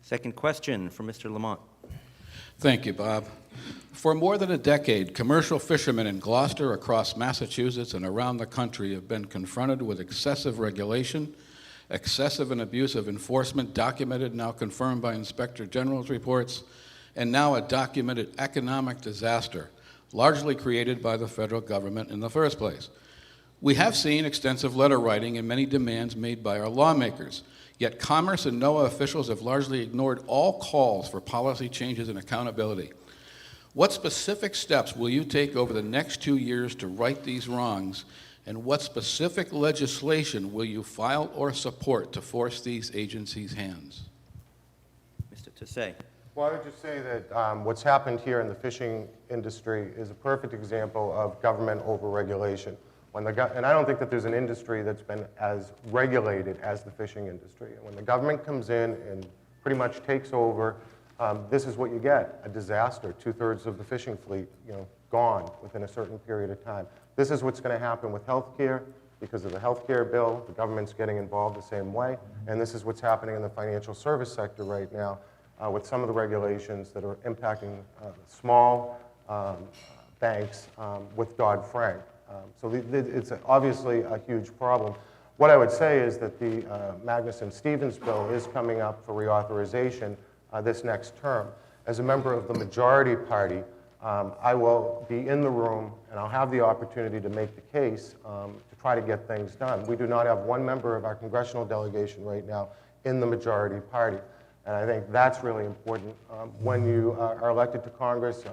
Second question from Mr. Lamont. Thank you, Bob. For more than a decade, commercial fishermen in Gloucester, across Massachusetts, and around the country have been confronted with excessive regulation, excessive and abusive enforcement, documented, now confirmed by Inspector General's reports, and now a documented economic disaster, largely created by the federal government in the first place. We have seen extensive letter writing and many demands made by our lawmakers, yet Commerce and NOAA officials have largely ignored all calls for policy changes and accountability. What specific steps will you take over the next 2 years to right these wrongs, and what specific legislation will you file or support to force these agencies' hands? Mr. Tisei. Well, I would just say that what's happened here in the fishing industry is a perfect example of government overregulation. And I don't think that there's an industry that's been as regulated as the fishing industry. When the government comes in and pretty much takes over, this is what you get, a disaster. 2/3 of the fishing fleet, gone within a certain period of time. This is what's going to happen with healthcare. Because of the healthcare bill, the government's getting involved the same way. And this is what's happening in the financial service sector right now with some of the regulations that are impacting small banks with Dodd-Frank. So it's obviously a huge problem. What I would say is that the Magnuson-Stevens bill is coming up for reauthorization this next term. As a member of the majority party, I will be in the room and I'll have the opportunity to make the case to try to get things done. We do not have one member of our congressional delegation right now in the majority party. And I think that's really important. When you are elected to Congress,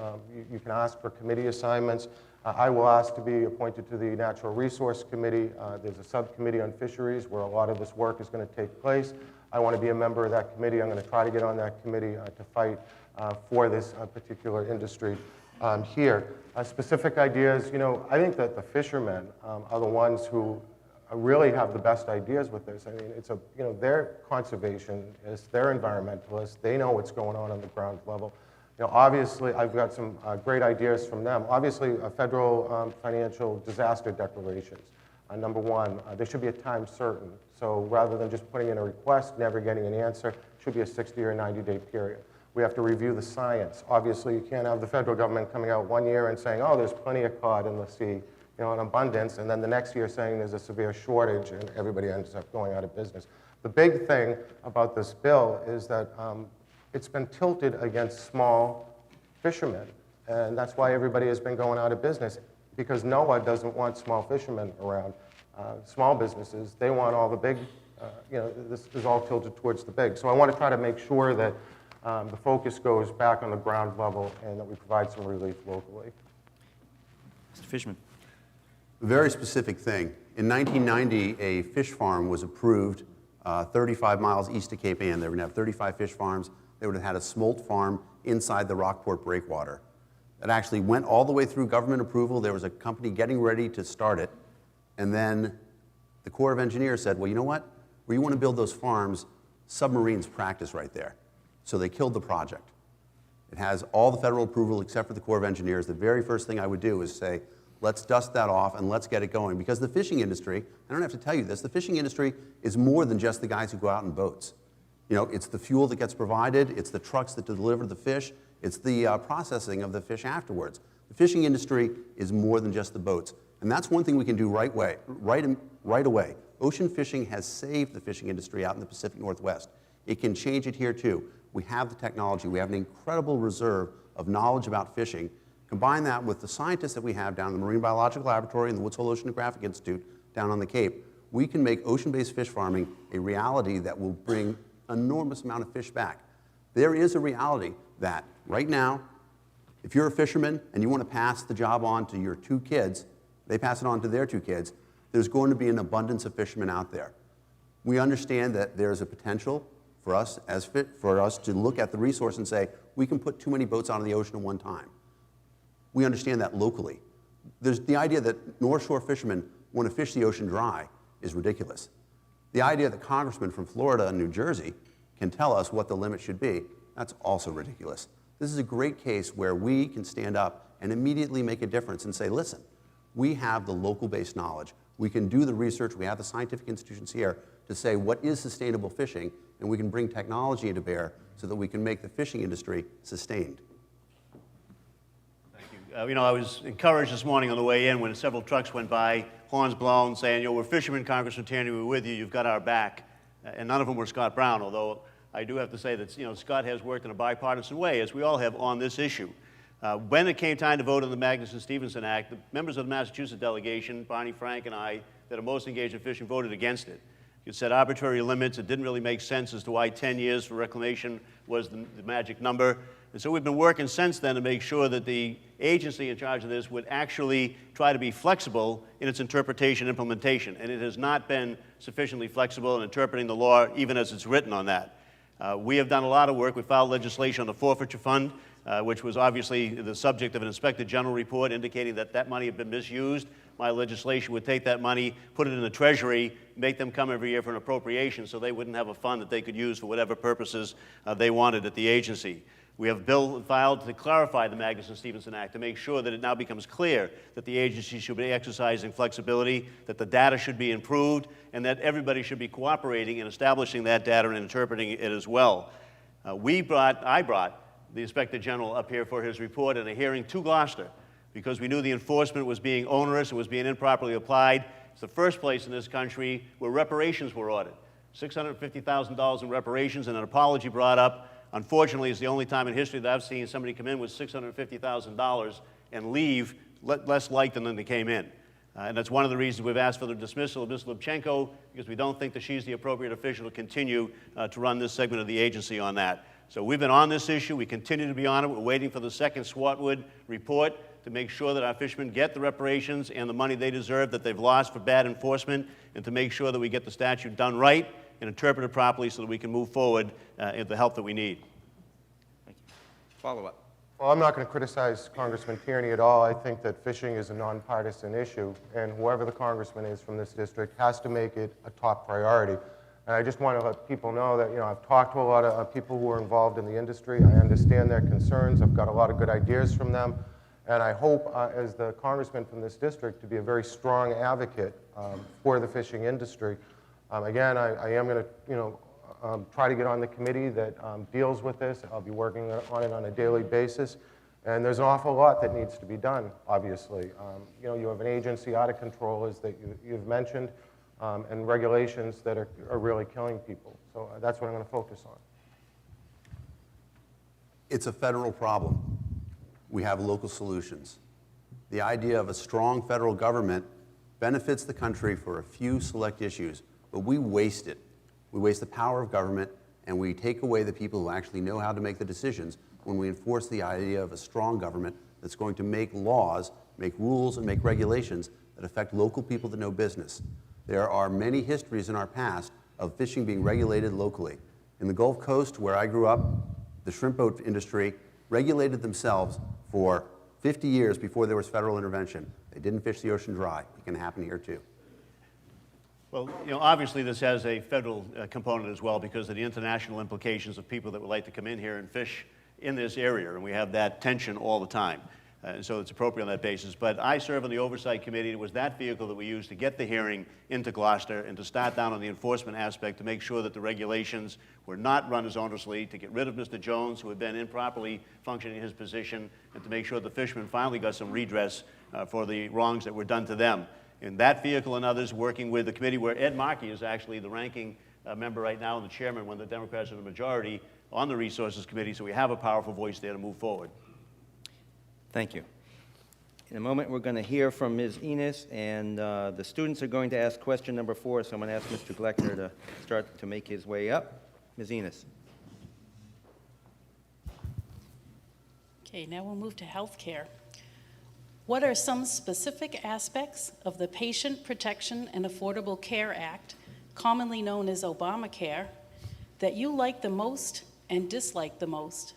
you can ask for committee assignments. I will ask to be appointed to the Natural Resource Committee. There's a subcommittee on fisheries where a lot of this work is going to take place. I want to be a member of that committee. I'm going to try to get on that committee to fight for this particular industry here. Specific ideas, I think that the fishermen are the ones who really have the best ideas with this. I mean, they're conservationists, they're environmentalists, they know what's going on the ground level. Obviously, I've got some great ideas from them. Obviously, federal financial disaster declarations. Number one, there should be a time certain. So rather than just putting in a request, never getting an answer, it should be a 60 or 90-day period. We have to review the science. Obviously, you can't have the federal government coming out 1 year and saying, oh, there's plenty of cod in the sea, in abundance, and then the next year saying there's a severe shortage and everybody ends up going out of business. The big thing about this bill is that it's been tilted against small fishermen, and that's why everybody has been going out of business, because NOAA doesn't want small fishermen around. Small businesses, they want all the big, this is all tilted towards the big. So I want to try to make sure that the focus goes back on the ground level and that we provide some relief locally. Mr. Fishman. A very specific thing. In 1990, a fish farm was approved 35 miles east of Cape Ann. They would have 35 fish farms. They would have had a smolt farm inside the Rockport breakwater. It actually went all the way through government approval. There was a company getting ready to start it. And then the Corps of Engineers said, well, you know what? Where you want to build those farms, submarines practice right there. So they killed the project. It has all the federal approval except for the Corps of Engineers. The very first thing I would do is say, let's dust that off and let's get it going. Because the fishing industry, I don't have to tell you this, the fishing industry is more than just the guys who go out in boats. It's the fuel that gets provided, it's the trucks that deliver the fish, it's the processing of the fish afterwards. The fishing industry is more than just the boats. And that's one thing we can do right away. Ocean fishing has saved the fishing industry out in the Pacific Northwest. It can change it here too. We have the technology. We have an incredible reserve of knowledge about fishing. Combine that with the scientists that we have down in the Marine Biological Laboratory and the Woods Hole Oceanographic Institute down on the Cape. We can make ocean-based fish farming a reality that will bring an enormous amount of fish back. There is a reality that right now, if you're a fisherman and you want to pass the job on to your 2 kids, they pass it on to their 2 kids, there's going to be an abundance of fishermen out there. We understand that there's a potential for us to look at the resource and say, we can put too many boats out of the ocean at one time. We understand that locally. There's the idea that North Shore fishermen want to fish the ocean dry is ridiculous. The idea that congressmen from Florida and New Jersey can tell us what the limit should be, that's also ridiculous. This is a great case where we can stand up and immediately make a difference and say, listen, we have the local-based knowledge. We can do the research. We have the scientific institutions here to say what is sustainable fishing, and we can bring technology to bear so that we can make the fishing industry sustained. Thank you. You know, I was encouraged this morning on the way in when several trucks went by, horns blown, saying, you know, we're fishermen, Congressman Tierney, we're with you, you've got our back. And none of them were Scott Brown, although I do have to say that, you know, Scott has worked in a bipartisan way, as we all have, on this issue. When it came time to vote on the Magnuson-Stevenson Act, the members of the Massachusetts delegation, Barney Frank and I, that are most engaged in fishing, voted against it. It set arbitrary limits. It didn't really make sense as to why 10 years for reclamation was the magic number. And so we've been working since then to make sure that the agency in charge of this would actually try to be flexible in its interpretation and implementation. And it has not been sufficiently flexible in interpreting the law, even as it's written on that. We have done a lot of work. We filed legislation on the forfeiture fund, which was obviously the subject of an Inspector General report indicating that that money had been misused. My legislation would take that money, put it in the Treasury, make them come every year for an appropriation so they wouldn't have a fund that they could use for whatever purposes they wanted at the agency. We have a bill filed to clarify the Magnuson-Stevenson Act to make sure that it now becomes clear that the agency should be exercising flexibility, that the data should be improved, and that everybody should be cooperating in establishing that data and interpreting it as well. I brought the Inspector General up here for his report and a hearing to Gloucester because we knew the enforcement was being onerous, it was being improperly applied. It's the first place in this country where reparations were ordered. $650,000 in reparations and an apology brought up. Unfortunately, it's the only time in history that I've seen somebody come in with $650,000 and leave less liked than they came in. And that's one of the reasons we've asked for the dismissal of Ms. Lubchenco, because we don't think that she's the appropriate official to continue to run this segment of the agency on that. So we've been on this issue. We continue to be on it. We're waiting for the second Swatwood report to make sure that our fishermen get the reparations and the money they deserve that they've lost for bad enforcement, and to make sure that we get the statute done right and interpreted properly so that we can move forward in the help that we need. Thank you. Follow-up. Well, I'm not going to criticize Congressman Tierney at all. I think that fishing is a nonpartisan issue, and whoever the congressman is from this district has to make it a top priority. And I just want to let people know that, you know, I've talked to a lot of people who are involved in the industry. I understand their concerns. I've got a lot of good ideas from them. And I hope, as the congressman from this district, to be a very strong advocate for the fishing industry. Again, I am going to, you know, try to get on the committee that deals with this. I'll be working on it on a daily basis. And there's an awful lot that needs to be done, obviously. You know, you have an agency out of control, as that you've mentioned, and regulations that are really killing people. So that's what I'm going to focus on. It's a federal problem. We have local solutions. The idea of a strong federal government benefits the country for a few select issues, but we waste it. We waste the power of government, and we take away the people who actually know how to make the decisions when we enforce the idea of a strong government that's going to make laws, make rules, and make regulations that affect local people that know business. There are many histories in our past of fishing being regulated locally. In the Gulf Coast, where I grew up, the shrimp boat industry regulated themselves for 50 years before there was federal intervention. They didn't fish the ocean dry. It can happen here too. Well, you know, obviously this has a federal component as well because of the international implications of people that would like to come in here and fish in this area, and we have that tension all the time. So it's appropriate on that basis. But I serve on the Oversight Committee. It was that vehicle that we used to get the hearing into Gloucester and to start down on the enforcement aspect to make sure that the regulations were not run as onerously, to get rid of Mr. Jones, who had been improperly functioning in his position, and to make sure the fishermen finally got some redress for the wrongs that were done to them. In that vehicle and others, working with the committee where Ed Markey is actually the ranking member right now and the chairman when the Democrats are the majority on the Resources Committee, so we have a powerful voice there to move forward. Thank you. In a moment, we're going to hear from Ms. Enos, and the students are going to ask question number 4, so I'm going to ask Mr. Gleckner to start to make his way up. Ms. Enos. Okay, now we'll move to health care. What are some specific aspects of the Patient Protection and Affordable Care Act, commonly known as Obamacare, that you like the most and dislike the most?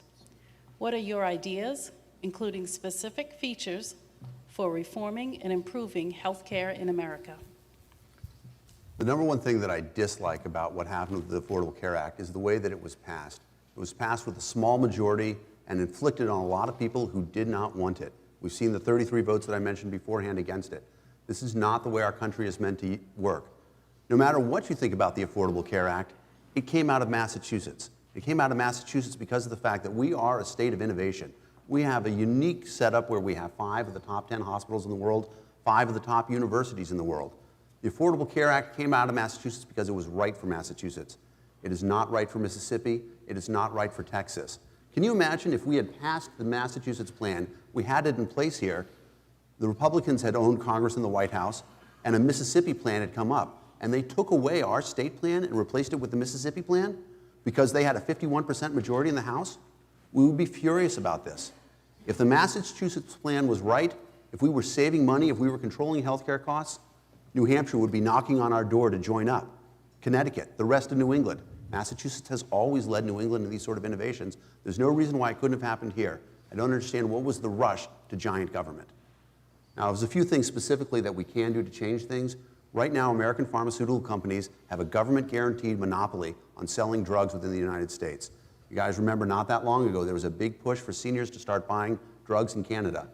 What are your ideas, including specific features, for reforming and improving health care in America? The number one thing that I dislike about what happened with the Affordable Care Act is the way that it was passed. It was passed with a small majority and inflicted on a lot of people who did not want it. We've seen the 33 votes that I mentioned beforehand against it. This is not the way our country is meant to work. No matter what you think about the Affordable Care Act, It came out of Massachusetts. It came out of Massachusetts because of the fact that we are a state of innovation. We have a unique setup where we have 5 of the top 10 hospitals in the world, 5 of the top universities in the world. The Affordable Care Act came out of Massachusetts because it was right for Massachusetts. It is not right for Mississippi. It is not right for Texas. Can you imagine if we had passed the Massachusetts plan, we had it in place here, the Republicans had owned Congress and the White House, and a Mississippi plan had come up, and they took away our state plan and replaced it with the Mississippi plan because they had a 51% majority in the House? We would be furious about this. If the Massachusetts plan was right, if we were saving money, if we were controlling healthcare costs, New Hampshire would be knocking on our door to join up. Connecticut, the rest of New England. Massachusetts has always led New England in these sort of innovations. There's no reason why it couldn't have happened here. I don't understand what was the rush to giant government. Now, there's a few things specifically that we can do to change things. Right now, American pharmaceutical companies have a government-guaranteed monopoly on selling drugs within the United States. You guys remember not that long ago, there was a big push for seniors to start buying drugs in Canada.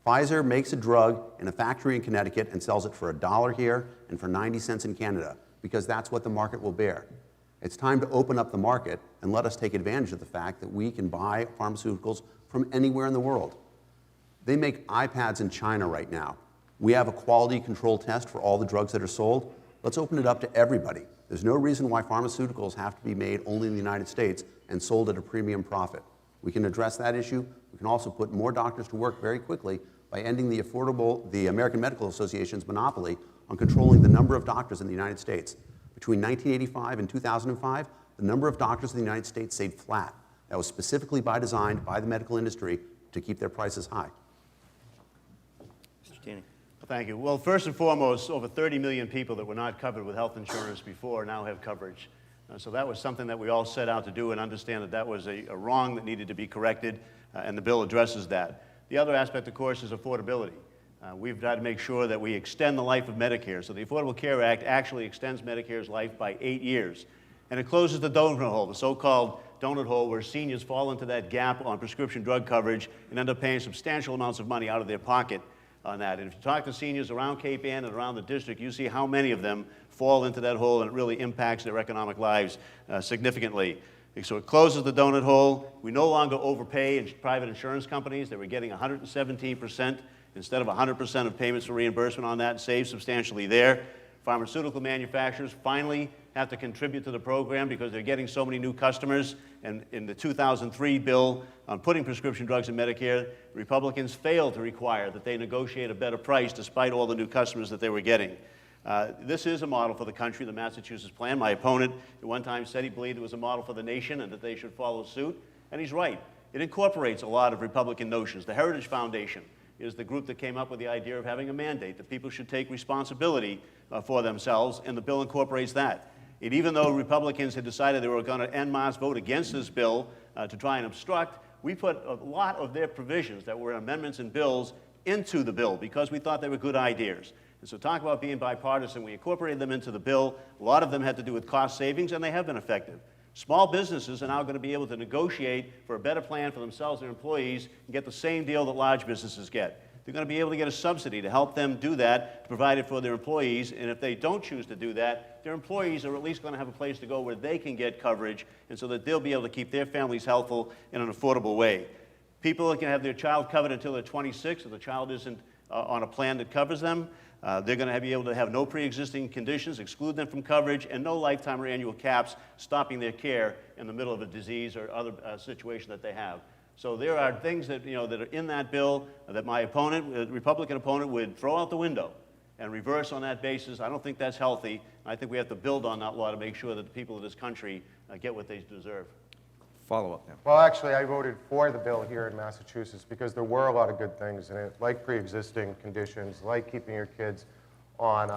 Pfizer makes a drug in a factory in Connecticut and sells it for $1 here and for 90 cents in Canada, because that's what the market will bear. It's time to open up the market and let us take advantage of the fact that we can buy pharmaceuticals from anywhere in the world. They make iPads in China right now. We have a quality control test for all the drugs that are sold. Let's open it up to everybody. There's no reason why pharmaceuticals have to be made only in the United States and sold at a premium profit. We can address that issue. We can also put more doctors to work very quickly by ending the American Medical Association's monopoly on controlling the number of doctors in the United States. Between 1985 and 2005, the number of doctors in the United States stayed flat. That was specifically by design by the medical industry to keep their prices high. Mr. Tierney. Thank you. Well, first and foremost, over 30 million people that were not covered with health insurance before now have coverage. So that was something that we all set out to do, and understand that that was a wrong that needed to be corrected, and the bill addresses that. The other aspect, of course, is affordability. We've got to make sure that we extend the life of Medicare. So the Affordable Care Act actually extends Medicare's life by 8 years. And it closes the donut hole, the so-called donut hole where seniors fall into that gap on prescription drug coverage and end up paying substantial amounts of money out of their pocket on that. And if you talk to seniors around Cape Ann and around the district, you see how many of them fall into that hole, and it really impacts their economic lives significantly. So it closes the donut hole. We no longer overpay in private insurance companies. They were getting 117% instead of 100% of payments for reimbursement on that, and save substantially there. Pharmaceutical manufacturers finally have to contribute to the program because they're getting so many new customers. And in the 2003 bill on putting prescription drugs in Medicare, Republicans failed to require that they negotiate a better price despite all the new customers that they were getting. This is a model for the country, the Massachusetts plan. My opponent at one time said he believed it was a model for the nation and that they should follow suit, and he's right. It incorporates a lot of Republican notions. The Heritage Foundation is the group that came up with the idea of having a mandate, that people should take responsibility for themselves, and the bill incorporates that. And even though Republicans had decided they were going to en masse vote against this bill to try and obstruct, we put a lot of their provisions that were amendments and bills into the bill because we thought they were good ideas. And so talk about being bipartisan, we incorporated them into the bill. A lot of them had to do with cost savings, and they have been effective. Small businesses are now going to be able to negotiate for a better plan for themselves and their employees and get the same deal that large businesses get. They're going to be able to get a subsidy to help them do that, to provide it for their employees, and if they don't choose to do that, their employees are at least going to have a place to go where they can get coverage, and so that they'll be able to keep their families healthful in an affordable way. People that can have their child covered until they're 26, if the child isn't on a plan that covers them, they're going to be able to have no pre-existing conditions, exclude them from coverage, and no lifetime or annual caps stopping their care in the middle of a disease or other situation that they have. So there are things that, that are in that bill that my opponent, Republican opponent, would throw out the window and reverse on that basis. I don't think that's healthy. I think we have to build on that law to make sure that the people of this country get what they deserve. Follow-up now. Well, actually, I voted for the bill here in Massachusetts because there were a lot of good things in it, like pre-existing conditions, like keeping your kids on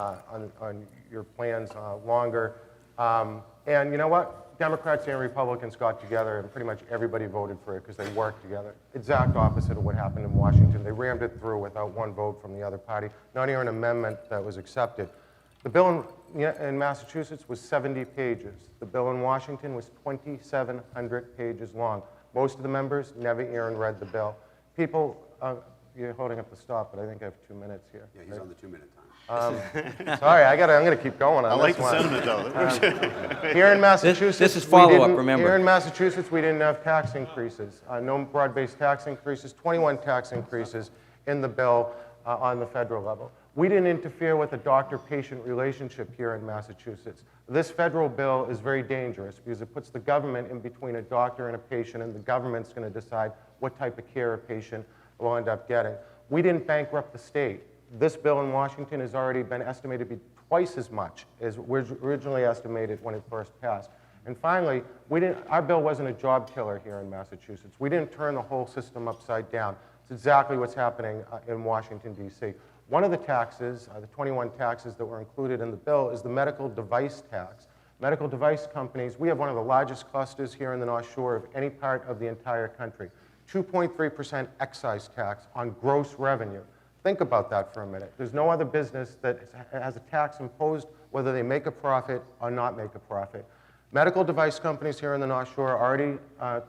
your plans longer. And you know what? Democrats and Republicans got together, and pretty much everybody voted for it because they worked together. Exact opposite of what happened in Washington. They rammed it through without one vote from the other party, not even an amendment that was accepted. The bill in Massachusetts was 70 pages. The bill in Washington was 2,700 pages long. Most of the members never even read the bill. People, you're holding up the stop, but I think I have 2 minutes here. Yeah, he's on the 2-minute time. Sorry, I'm going to keep going on I like this the one. sentiment, though. Here in Massachusetts, This is we follow-up, didn't- remember. Here in Massachusetts, we didn't have tax increases. No broad-based tax increases, 21 tax increases in the bill on the federal level. We didn't interfere with the doctor-patient relationship here in Massachusetts. This federal bill is very dangerous because it puts the government in between a doctor and a patient, and the government's going to decide what type of care a patient will end up getting. We didn't bankrupt the state. This bill in Washington has already been estimated to be twice as much as was originally estimated when it first passed. And finally, our bill wasn't a job killer here in Massachusetts. We didn't turn the whole system upside down. It's exactly what's happening in Washington, D.C. One of the taxes, the 21 taxes that were included in the bill, is the medical device tax. Medical device companies, we have one of the largest clusters here in the North Shore of any part of the entire country. 2.3% excise tax on gross revenue. Think about that for a minute. There's no other business that has a tax imposed whether they make a profit or not make a profit. Medical device companies here in the North Shore are already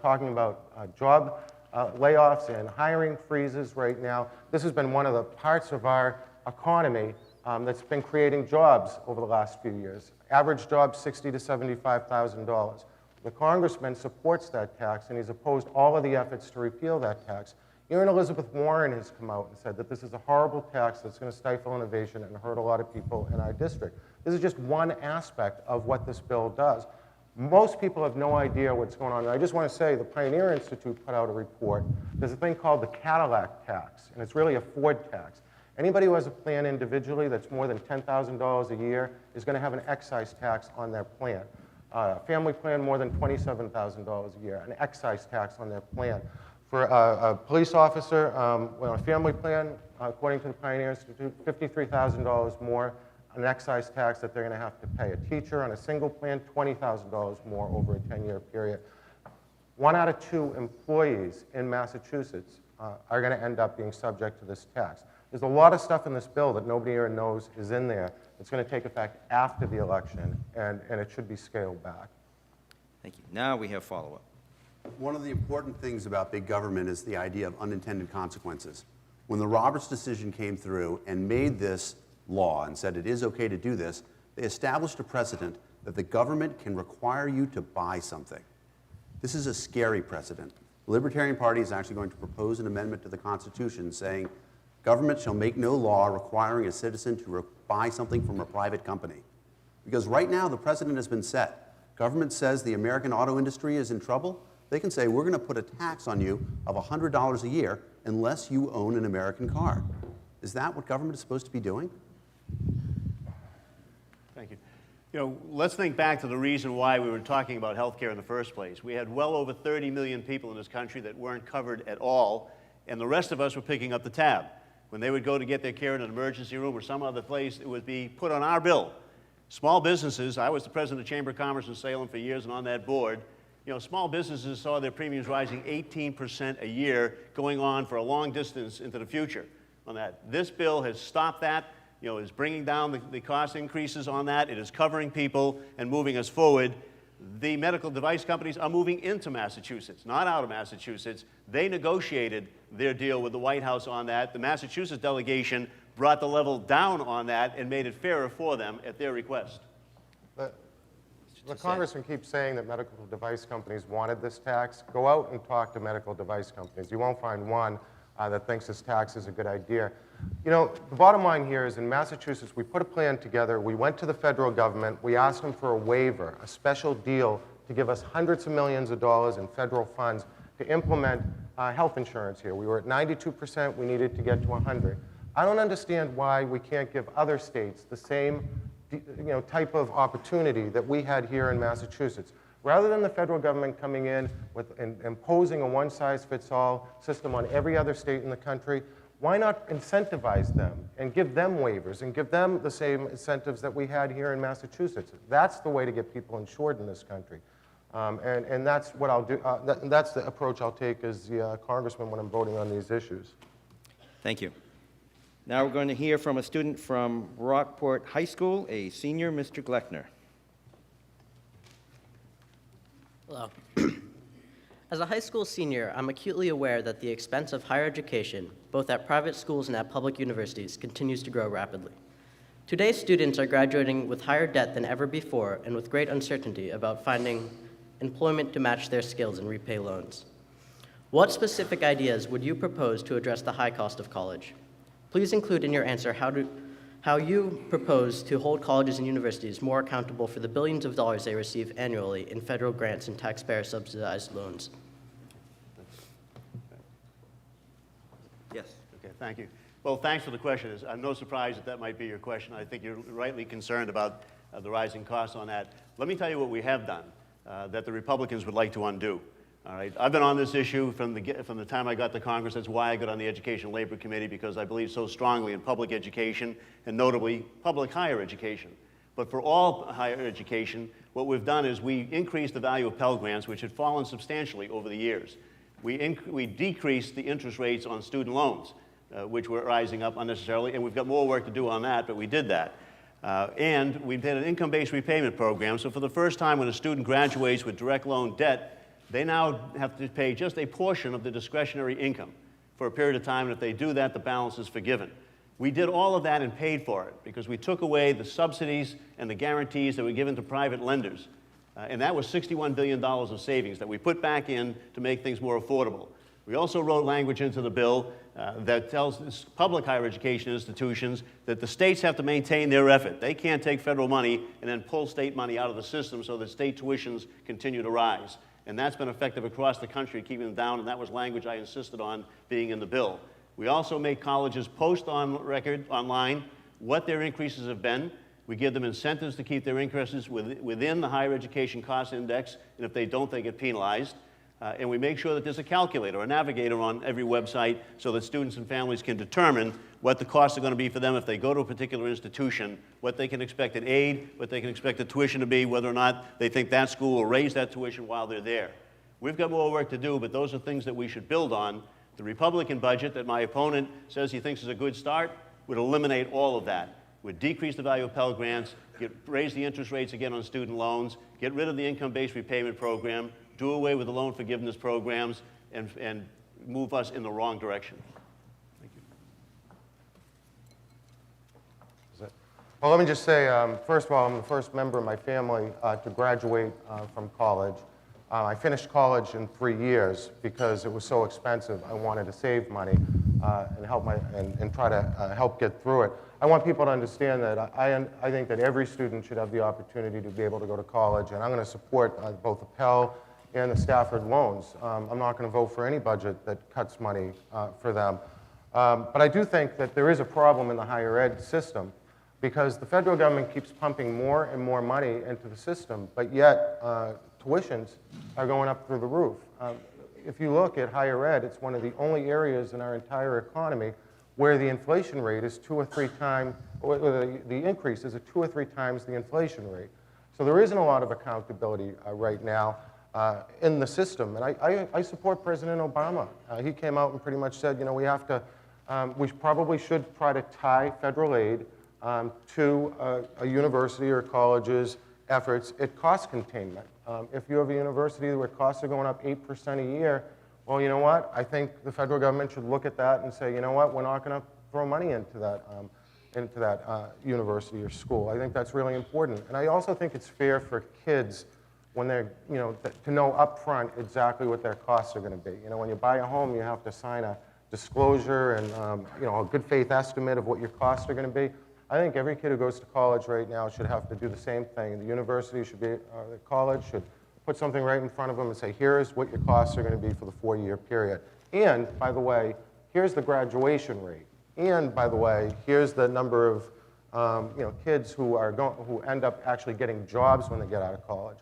talking about job layoffs and hiring freezes right now. This has been one of the parts of our economy that's been creating jobs over the last few years. Average job, $60,000 to $75,000. The Congressman supports that tax, and he's opposed all of the efforts to repeal that tax. Even Elizabeth Warren has come out and said that this is a horrible tax that's going to stifle innovation and hurt a lot of people in our district. This is just one aspect of what this bill does. Most people have no idea what's going on. And I just want to say the Pioneer Institute put out a report. There's a thing called the Cadillac tax, and it's really a Ford tax. Anybody who has a plan individually that's more than $10,000 a year is going to have an excise tax on their plan. Family plan more than $27,000 a year, an excise tax on their plan. For a police officer, well, a family plan, according to the Pioneer Institute, $53,000 more, an excise tax that they're going to have to pay. A teacher on a single plan, $20,000 more over a 10-year period. 1 out of 2 employees in Massachusetts are going to end up being subject to this tax. There's a lot of stuff in this bill that nobody here knows is in there. It's going to take effect after the election, and it should be scaled back. Thank you. Now we have follow-up. One of the important things about big government is the idea of unintended consequences. When the Roberts decision came through and made this law and said it is okay to do this, they established a precedent that the government can require you to buy something. This is a scary precedent. The Libertarian Party is actually going to propose an amendment to the Constitution saying government shall make no law requiring a citizen to buy something from a private company. Because right now the precedent has been set. Government says the American auto industry is in trouble. They can say, we're going to put a tax on you of $100 a year unless you own an American car. Is that what government is supposed to be doing? Thank you. You know, let's think back to the reason why we were talking about health care in the first place. We had well over 30 million people in this country that weren't covered at all, and the rest of us were picking up the tab. When they would go to get their care in an emergency room or some other place, it would be put on our bill. Small businesses, I was the president of the Chamber of Commerce in Salem for years and on that board. You know, small businesses saw their premiums rising 18% a year going on for a long distance into the future on that. This bill has stopped that, you know, is bringing down the cost increases on that. It is covering people and moving us forward. The medical device companies are moving into Massachusetts, not out of Massachusetts. They negotiated their deal with the White House on that. The Massachusetts delegation brought the level down on that and made it fairer for them at their request. The Congressman keeps saying that medical device companies wanted this tax. Go out and talk to medical device companies. You won't find one that thinks this tax is a good idea. You know, the bottom line here is in Massachusetts, we put a plan together. We went to the federal government. We asked them for a waiver, a special deal to give us hundreds of millions of dollars in federal funds to implement health insurance here. We were at 92%. We needed to get to 100. I don't understand why we can't give other states the same type of opportunity that we had here in Massachusetts. Rather than the federal government coming in with imposing a one-size-fits-all system on every other state in the country, why not incentivize them and give them waivers and give them the same incentives that we had here in Massachusetts? That's the way to get people insured in this country. And that's what I'll do. That's the approach I'll take as the congressman when I'm voting on these issues. Thank you. Now we're going to hear from a student from Rockport High School, a senior, Mr. Gleckner. Hello. As a high school senior, I'm acutely aware that the expense of higher education, both at private schools and at public universities, continues to grow rapidly. Today, students are graduating with higher debt than ever before and with great uncertainty about finding employment to match their skills and repay loans. What specific ideas would you propose to address the high cost of college? Please include in your answer how you propose to hold colleges and universities more accountable for the billions of dollars they receive annually in federal grants and taxpayer-subsidized loans. Yes. Okay, thank you. Well, thanks for the question. I'm no surprise that that might be your question. I think you're rightly concerned about the rising costs on that. Let me tell you what we have done that the Republicans would like to undo. All right, I've been on this issue from the time I got to Congress. That's why I got on the Education Labor Committee, because I believe so strongly in public education, and notably public higher education. But for all higher education, what we've done is we increased the value of Pell Grants, which had fallen substantially over the years. We decreased the interest rates on student loans, which were rising up unnecessarily, and we've got more work to do on that, but we did that. And we did an income-based repayment program, so for the first time when a student graduates with direct loan debt, they now have to pay just a portion of the discretionary income for a period of time, and if they do that, the balance is forgiven. We did all of that and paid for it because we took away the subsidies and the guarantees that were given to private lenders. And that was $61 billion of savings that we put back in to make things more affordable. We also wrote language into the bill that tells public higher education institutions that the states have to maintain their effort. They can't take federal money and then pull state money out of the system so that state tuitions continue to rise. And that's been effective across the country, keeping them down, and that was language I insisted on being in the bill. We also make colleges post on record online what their increases have been. We give them incentives to keep their increases within the higher education cost index, and if they don't, they get penalized. And we make sure that there's a calculator, a navigator on every website so that students and families can determine what the costs are going to be for them if they go to a particular institution, what they can expect in aid, what they can expect the tuition to be, whether or not they think that school will raise that tuition while they're there. We've got more work to do, but those are things that we should build on. The Republican budget that my opponent says he thinks is a good start would eliminate all of that. Would decrease the value of Pell Grants, raise the interest rates again on student loans, get rid of the income-based repayment program, do away with the loan forgiveness programs, and move us in the wrong direction. Thank you. Well, let me just say, first of all, I'm the first member of my family to graduate from college. I finished college in 3 years because it was so expensive. I wanted to save money and try to help get through it. I want people to understand that I think that every student should have the opportunity to be able to go to college, and I'm going to support both the Pell and the Stafford loans. I'm not going to vote for any budget that cuts money for them. But I do think that there is a problem in the higher ed system because the federal government keeps pumping more and more money into the system, but yet tuitions are going up through the roof. If you look at higher ed, it's one of the only areas in our entire economy where the inflation rate is 2 or 3 times, or the increase is 2 or 3 times the inflation rate. So there isn't a lot of accountability right now in the system. And I support President Obama. He came out and pretty much said, you know, we probably should try to tie federal aid to a university or college's efforts at cost containment. If you have a university where costs are going up 8% a year, well, you know what? I think the federal government should look at that and say, you know what? We're not going to throw money into that university or school. I think that's really important. And I also think it's fair for kids when they're, you know, to know up front exactly what their costs are going to be. You know, when you buy a home, you have to sign a disclosure and, you know, a good faith estimate of what your costs are going to be. I think every kid who goes to college right now should have to do the same thing. The university should be, the college should put something right in front of them and say, here's what your costs are going to be for the 4-year period. And, by the way, here's the graduation rate. And, by the way, here's the number of you know, kids who end up actually getting jobs when they get out of college.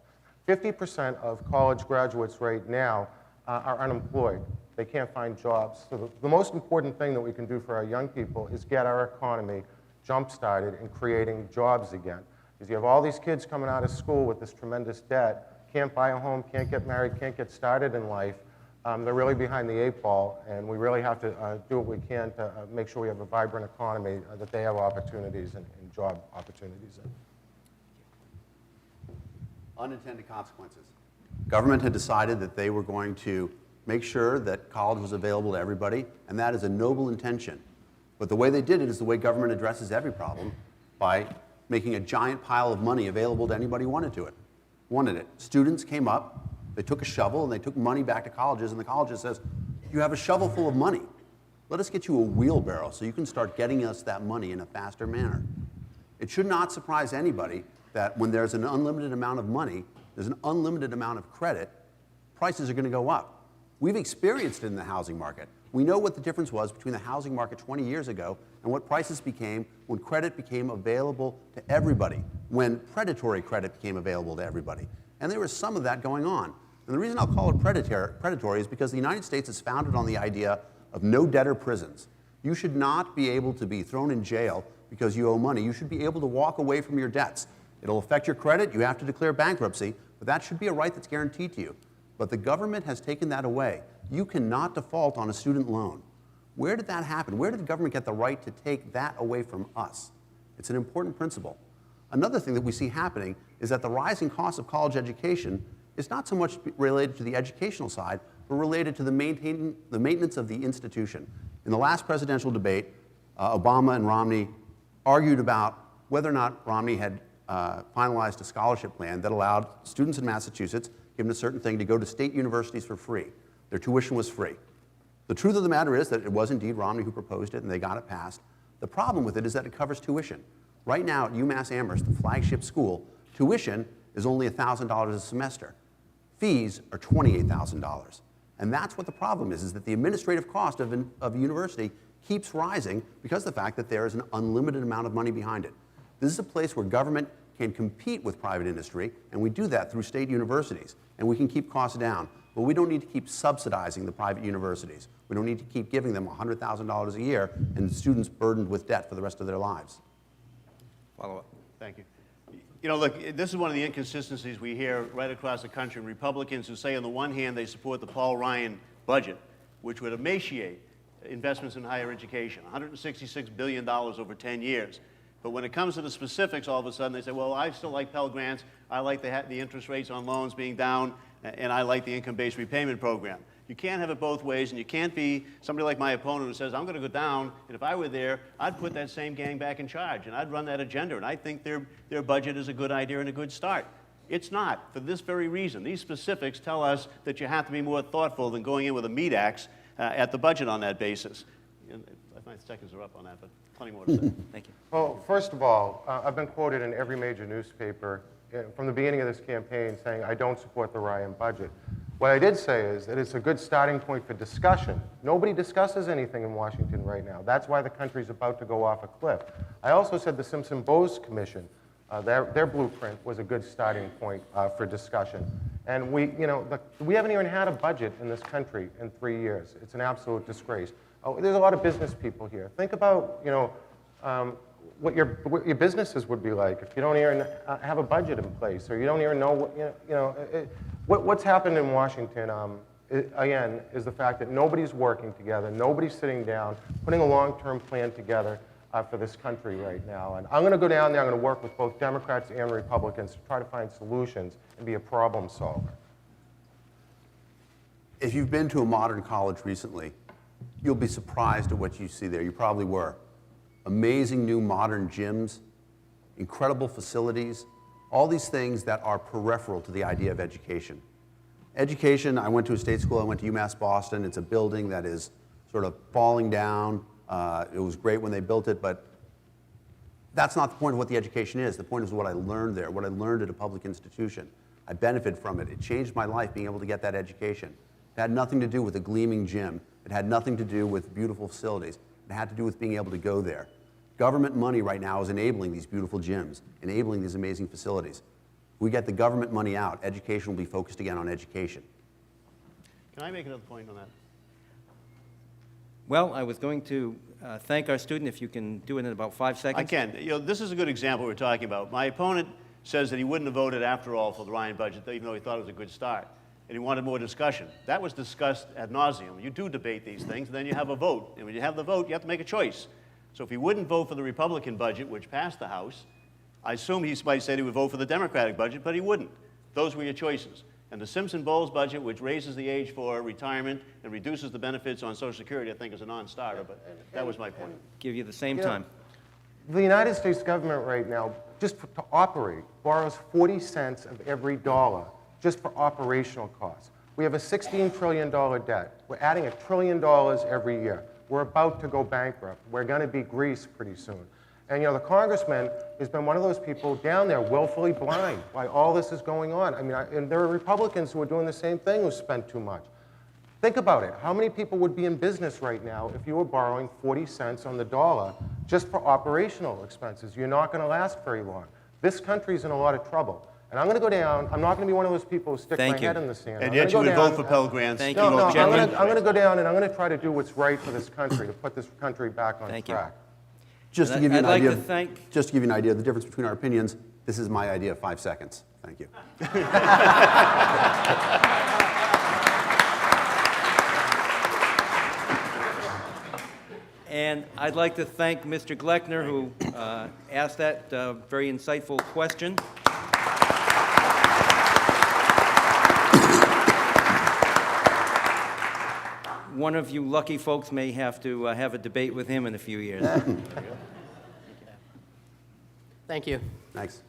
50% of college graduates right now are unemployed. They can't find jobs. So the most important thing that we can do for our young people is get our economy jump-started and creating jobs again. Because you have all these kids coming out of school with this tremendous debt, can't buy a home, can't get married, can't get started in life. They're really behind the 8 ball, and we really have to do what we can to make sure we have a vibrant economy, that they have opportunities and job opportunities in. Unintended consequences. Government had decided that they were going to make sure that college was available to everybody, and that is a noble intention. But the way they did it is the way government addresses every problem. by making a giant pile of money available to anybody who wanted it. Students came up, they took a shovel, and they took money back to colleges, and the colleges says, you have a shovel full of money. Let us get you a wheelbarrow so you can start getting us that money in a faster manner. It should not surprise anybody that when there's an unlimited amount of money, there's an unlimited amount of credit, prices are going to go up. We've experienced it in the housing market. We know what the difference was between the housing market 20 years ago and what prices became when credit became available to everybody, when predatory credit became available to everybody. And there was some of that going on. And the reason I'll call it predatory is because the United States is founded on the idea of no debtor prisons. You should not be able to be thrown in jail because you owe money. You should be able to walk away from your debts. It'll affect your credit. You have to declare bankruptcy, but that should be a right that's guaranteed to you. But the government has taken that away. You cannot default on a student loan. Where did that happen? Where did the government get the right to take that away from us? It's an important principle. Another thing that we see happening is that the rising cost of college education is not so much related to the educational side, but related to the maintenance of the institution. In the last presidential debate, Obama and Romney argued about whether or not Romney had finalized a scholarship plan that allowed students in Massachusetts, given a certain thing, to go to state universities for free. Their tuition was free. The truth of the matter is that it was indeed Romney who proposed it, and they got it passed. The problem with it is that it covers tuition. Right now at UMass Amherst, the flagship school, tuition is only $1,000 a semester. Fees are $28,000. And that's what the problem is that the administrative cost of a university keeps rising because of the fact that there is an unlimited amount of money behind it. This is a place where government can compete with private industry, and we do that through state universities, and we can keep costs down. But we don't need to keep subsidizing the private universities. We don't need to keep giving them $100,000 a year and students burdened with debt for the rest of their lives. Follow up. Thank you. You know, look, this is one of the inconsistencies we hear right across the country. Republicans who say on the one hand they support the Paul Ryan budget, which would emaciate investments in higher education, $166 billion over 10 years. But when it comes to the specifics, all of a sudden they say, well, I still like Pell Grants, I like the interest rates on loans being down, and I like the income-based repayment program. You can't have it both ways, and you can't be somebody like my opponent who says, I'm going to go down, and if I were there, I'd put that same gang back in charge, and I'd run that agenda, and I think their budget is a good idea and a good start. It's not, for this very reason. These specifics tell us that you have to be more thoughtful than going in with a meat axe at the budget on that basis. And 5 seconds are up on that, but plenty more to say. Thank you. Well, first of all, I've been quoted in every major newspaper from the beginning of this campaign saying I don't support the Ryan budget. What I did say is that it's a good starting point for discussion. Nobody discusses anything in Washington right now. That's why the country's about to go off a cliff. I also said the Simpson-Bowes Commission, their blueprint was a good starting point for discussion. And we haven't even had a budget in this country in 3 years. It's an absolute disgrace. Oh, there's a lot of business people here. Think about, what your businesses would be like if you don't even have a budget in place, or you don't even know what's happened in Washington. Again, is the fact that nobody's working together, nobody's sitting down, putting a long-term plan together for this country right now. And I'm going to go down there. I'm going to work with both Democrats and Republicans to try to find solutions and be a problem solver. If you've been to a modern college recently, you'll be surprised at what you see there. You probably were. Amazing new modern gyms, incredible facilities, all these things that are peripheral to the idea of education. Education, I went to a state school, I went to UMass Boston. It's a building that is sort of falling down. It was great when they built it, but that's not the point of what the education is. The point is what I learned there, what I learned at a public institution. I benefited from it. It changed my life being able to get that education. It had nothing to do with a gleaming gym. It had nothing to do with beautiful facilities. It had to do with being able to go there. Government money right now is enabling these beautiful gyms, enabling these amazing facilities. We get the government money out, education will be focused again on education. Can I make another point on that? Well, I was going to thank our student, if you can do it in about 5 seconds. I can. This is a good example we're talking about. My opponent says that he wouldn't have voted after all for the Ryan budget, even though he thought it was a good start. And he wanted more discussion. That was discussed ad nauseum. You do debate these things, and then you have a vote. And when you have the vote, you have to make a choice. So if he wouldn't vote for the Republican budget, which passed the House, I assume he might say he would vote for the Democratic budget, but he wouldn't. Those were your choices. And the Simpson-Bowles budget, which raises the age for retirement and reduces the benefits on Social Security, I think is a non-starter, but that was my point. Give you the same time. The United States government right now, to operate, borrows 40 cents of every dollar just for operational costs. We have a $16 trillion debt. We're adding $1 trillion every year. We're about to go bankrupt. We're going to be Greece pretty soon. And the congressman has been one of those people down there willfully blind why all this is going on. And there are Republicans who are doing the same thing who spend too much. Think about it. How many people would be in business right now if you were borrowing 40 cents on the dollar just for operational expenses? You're not going to last very long. This country's in a lot of trouble. And I'm going to go down. I'm not going to be one of those people who stick my head in the sand. And yet you would vote for Pell Grants. Thank No, you, I'm gentlemen. going to go down and I'm going to try to do what's right for this country, to put this country back on Thank you. track. Just to And give you an I'd like idea, to thank- just to give you an idea of the difference between our opinions, this is my idea of 5 seconds. Thank you. And I'd like to thank Mr. Gleckner, who asked that very insightful question. One of you lucky folks may have to have a debate with him in a few years. Thank you. Thanks.